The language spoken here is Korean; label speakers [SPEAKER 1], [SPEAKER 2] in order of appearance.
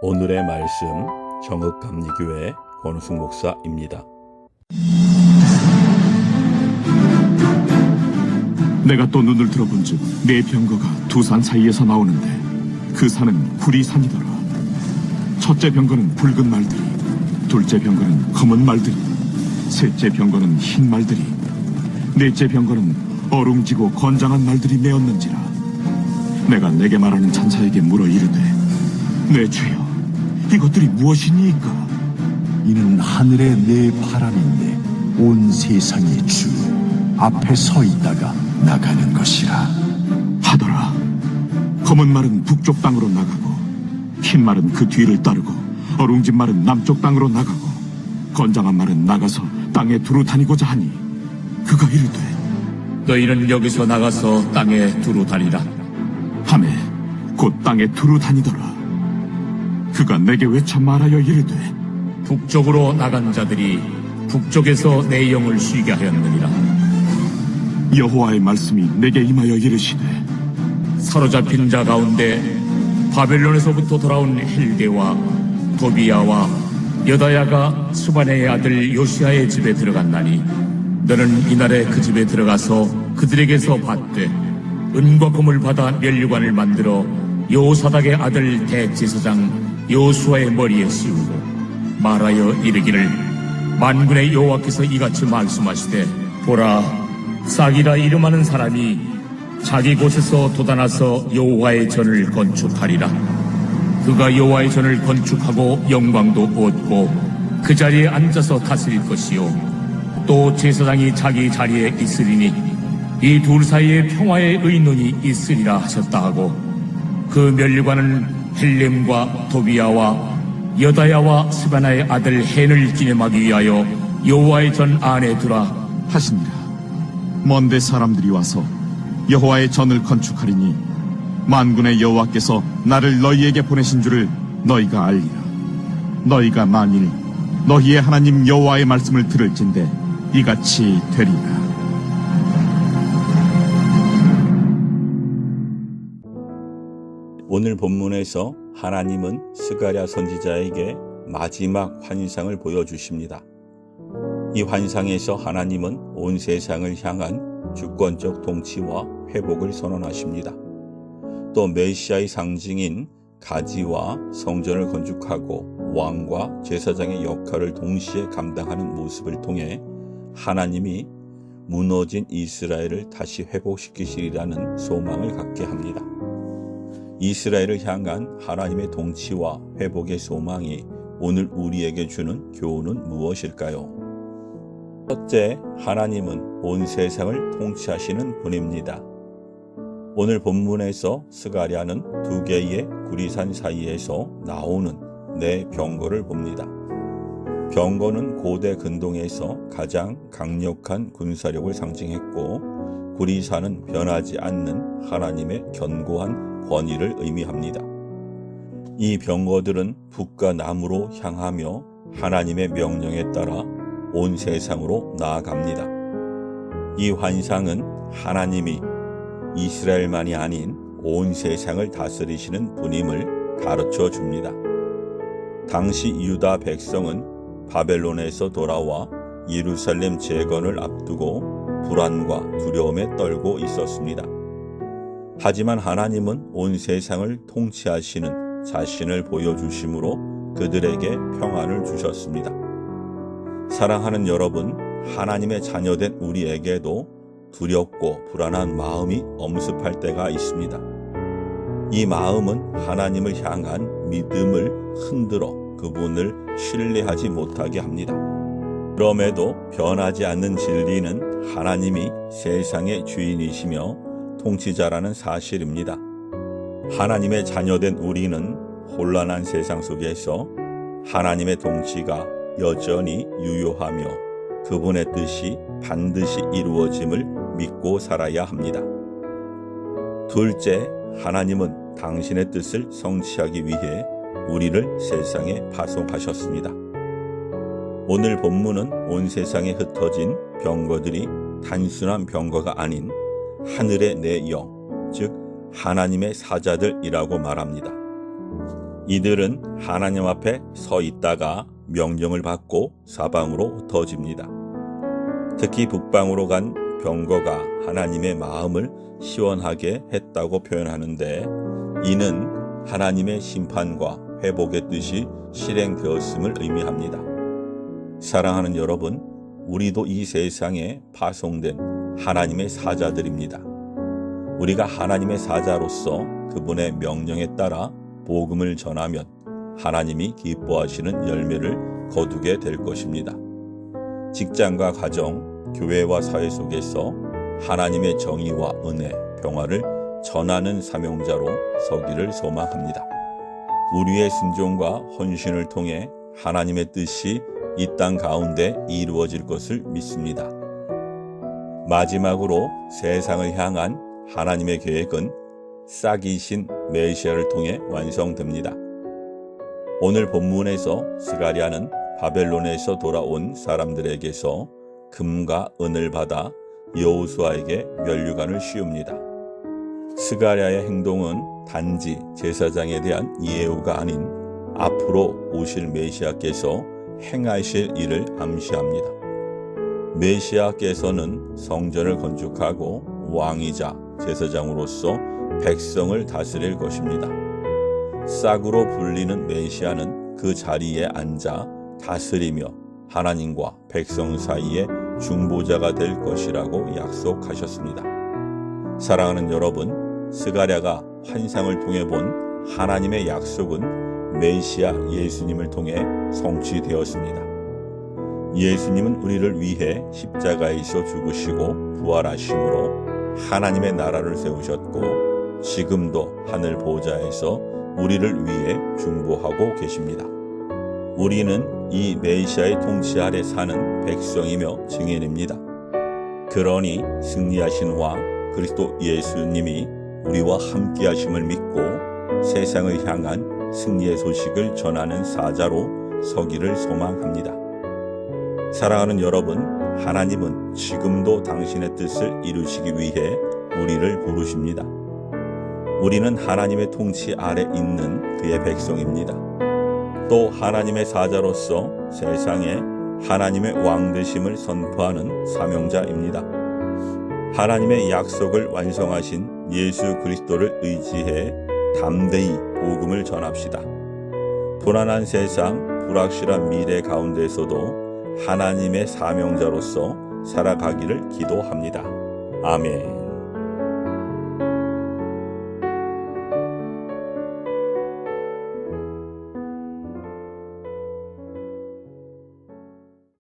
[SPEAKER 1] 오늘의 말씀 정읍감리교회 권우승 목사입니다.
[SPEAKER 2] 내가 또 눈을 들어본즉 네 병거가 두 산 사이에서 나오는데 그 산은 구리산이더라. 첫째 병거는 붉은 말들이, 둘째 병거는 검은 말들이, 셋째 병거는 흰 말들이, 넷째 병거는 어룽지고 건장한 말들이 메었는지라. 내가 내게 말하는 천사에게 물어 이르되, 내 주여, 이것들이 무엇이니까?
[SPEAKER 3] 이는 하늘의 네 바람인데 온 세상의 주 앞에 서 있다가 나가는 것이라
[SPEAKER 2] 하더라. 검은 말은 북쪽 땅으로 나가고, 흰 말은 그 뒤를 따르고, 어룽진 말은 남쪽 땅으로 나가고, 건장한 말은 나가서 땅에 두루 다니고자 하니, 그가 이르되,
[SPEAKER 4] 너희는 여기서 나가서 땅에 두루 다니라.
[SPEAKER 2] 하매 곧 땅에 두루 다니더라. 그가 내게 외쳐 말하여 이르되,
[SPEAKER 4] 북쪽으로 나간 자들이 북쪽에서 내 영을 쉬게 하였느니라.
[SPEAKER 2] 여호와의 말씀이 내게 임하여 이르시되,
[SPEAKER 4] 사로잡힌 자 가운데 바벨론에서부터 돌아온 헬데와 도비야와 여다야가 스바네의 아들 요시아의 집에 들어갔나니, 너는 이날에 그 집에 들어가서 그들에게서 받되 은과 금을 받아 면류관을 만들어 요사닥의 아들 대제사장 요수아의 머리에 씌우고 말하여 이르기를, 만군의 여호와께서 이같이 말씀하시되, 보라, 싹이라 이름하는 사람이 자기 곳에서 돋아나서 여호와의 전을 건축하리라. 그가 여호와의 전을 건축하고 영광도 얻고 그 자리에 앉아서 다스릴 것이요, 또 제사장이 자기 자리에 있으리니 이 둘 사이에 평화의 의논이 있으리라 하셨다 하고, 그 면류관은 헬렘과 도비야와 여다야와 스바나의 아들 헨을 기념하기 위하여 여호와의 전 안에 두라
[SPEAKER 2] 하시니라. 먼데 사람들이 와서 여호와의 전을 건축하리니, 만군의 여호와께서 나를 너희에게 보내신 줄을 너희가 알리라. 너희가 만일 너희의 하나님 여호와의 말씀을 들을진대 이같이 되리라.
[SPEAKER 1] 오늘 본문에서 하나님은 스가랴 선지자에게 마지막 환상을 보여주십니다. 이 환상에서 하나님은 온 세상을 향한 주권적 통치와 회복을 선언하십니다. 또 메시아의 상징인 가지와 성전을 건축하고 왕과 제사장의 역할을 동시에 감당하는 모습을 통해 하나님이 무너진 이스라엘을 다시 회복시키시리라는 소망을 갖게 합니다. 이스라엘을 향한 하나님의 통치와 회복의 소망이 오늘 우리에게 주는 교훈은 무엇일까요? 첫째, 하나님은 온 세상을 통치하시는 분입니다. 오늘 본문에서 스가랴는 두 개의 구리산 사이에서 나오는 네 병거를 봅니다. 병거는 고대 근동에서 가장 강력한 군사력을 상징했고, 구리산은 변하지 않는 하나님의 견고한 권위를 의미합니다. 이 병거들은 북과 남으로 향하며 하나님의 명령에 따라 온 세상으로 나아갑니다. 이 환상은 하나님이 이스라엘만이 아닌 온 세상을 다스리시는 분임을 가르쳐 줍니다. 당시 유다 백성은 바벨론에서 돌아와 예루살렘 재건을 앞두고 불안과 두려움에 떨고 있었습니다. 하지만 하나님은 온 세상을 통치하시는 자신을 보여주심으로 그들에게 평안을 주셨습니다. 사랑하는 여러분, 하나님의 자녀된 우리에게도 두렵고 불안한 마음이 엄습할 때가 있습니다. 이 마음은 하나님을 향한 믿음을 흔들어 그분을 신뢰하지 못하게 합니다. 그럼에도 변하지 않는 진리는 하나님이 세상의 주인이시며 통치자라는 사실입니다. 하나님의 자녀된 우리는 혼란한 세상 속에서 하나님의 통치가 여전히 유효하며 그분의 뜻이 반드시 이루어짐을 믿고 살아야 합니다. 둘째, 하나님은 당신의 뜻을 성취하기 위해 우리를 세상에 파송하셨습니다. 오늘 본문은 온 세상에 흩어진 병거들이 단순한 병거가 아닌 하늘의 내 영, 즉 하나님의 사자들이라고 말합니다. 이들은 하나님 앞에 서 있다가 명령을 받고 사방으로 흩어집니다. 특히 북방으로 간 병거가 하나님의 마음을 시원하게 했다고 표현하는데, 이는 하나님의 심판과 회복의 뜻이 실행되었음을 의미합니다. 사랑하는 여러분, 우리도 이 세상에 파송된 하나님의 사자들입니다. 우리가 하나님의 사자로서 그분의 명령에 따라 복음을 전하면 하나님이 기뻐하시는 열매를 거두게 될 것입니다. 직장과 가정, 교회와 사회 속에서 하나님의 정의와 은혜, 평화를 전하는 사명자로 서기를 소망합니다. 우리의 순종과 헌신을 통해 하나님의 뜻이 이 땅 가운데 이루어질 것을 믿습니다. 마지막으로 세상을 향한 하나님의 계획은 싹이신 메시아를 통해 완성됩니다. 오늘 본문에서 스가랴는 바벨론에서 돌아온 사람들에게서 금과 은을 받아 여호수아에게 면류관을 씌웁니다. 스가랴의 행동은 단지 제사장에 대한 예우가 아닌 앞으로 오실 메시아께서 행하실 일을 암시합니다. 메시아께서는 성전을 건축하고 왕이자 제사장으로서 백성을 다스릴 것입니다. 싹으로 불리는 메시아는 그 자리에 앉아 다스리며 하나님과 백성 사이의 중보자가 될 것이라고 약속하셨습니다. 사랑하는 여러분, 스가랴가 환상을 통해 본 하나님의 약속은 메시아 예수님을 통해 성취되었습니다. 예수님은 우리를 위해 십자가에서 죽으시고 부활하심으로 하나님의 나라를 세우셨고, 지금도 하늘 보좌에서 우리를 위해 중보하고 계십니다. 우리는 이 메시아의 통치 아래 사는 백성이며 증인입니다. 그러니 승리하신 왕 그리스도 예수님이 우리와 함께 하심을 믿고 세상을 향한 승리의 소식을 전하는 사자로 서기를 소망합니다. 사랑하는 여러분, 하나님은 지금도 당신의 뜻을 이루시기 위해 우리를 부르십니다. 우리는 하나님의 통치 아래 있는 그의 백성입니다. 또 하나님의 사자로서 세상에 하나님의 왕 되심을 선포하는 사명자입니다. 하나님의 약속을 완성하신 예수 그리스도를 의지해 담대히 복음을 전합시다. 불안한 세상, 불확실한 미래 가운데서도 하나님의 사명자로서 살아가기를 기도합니다. 아멘.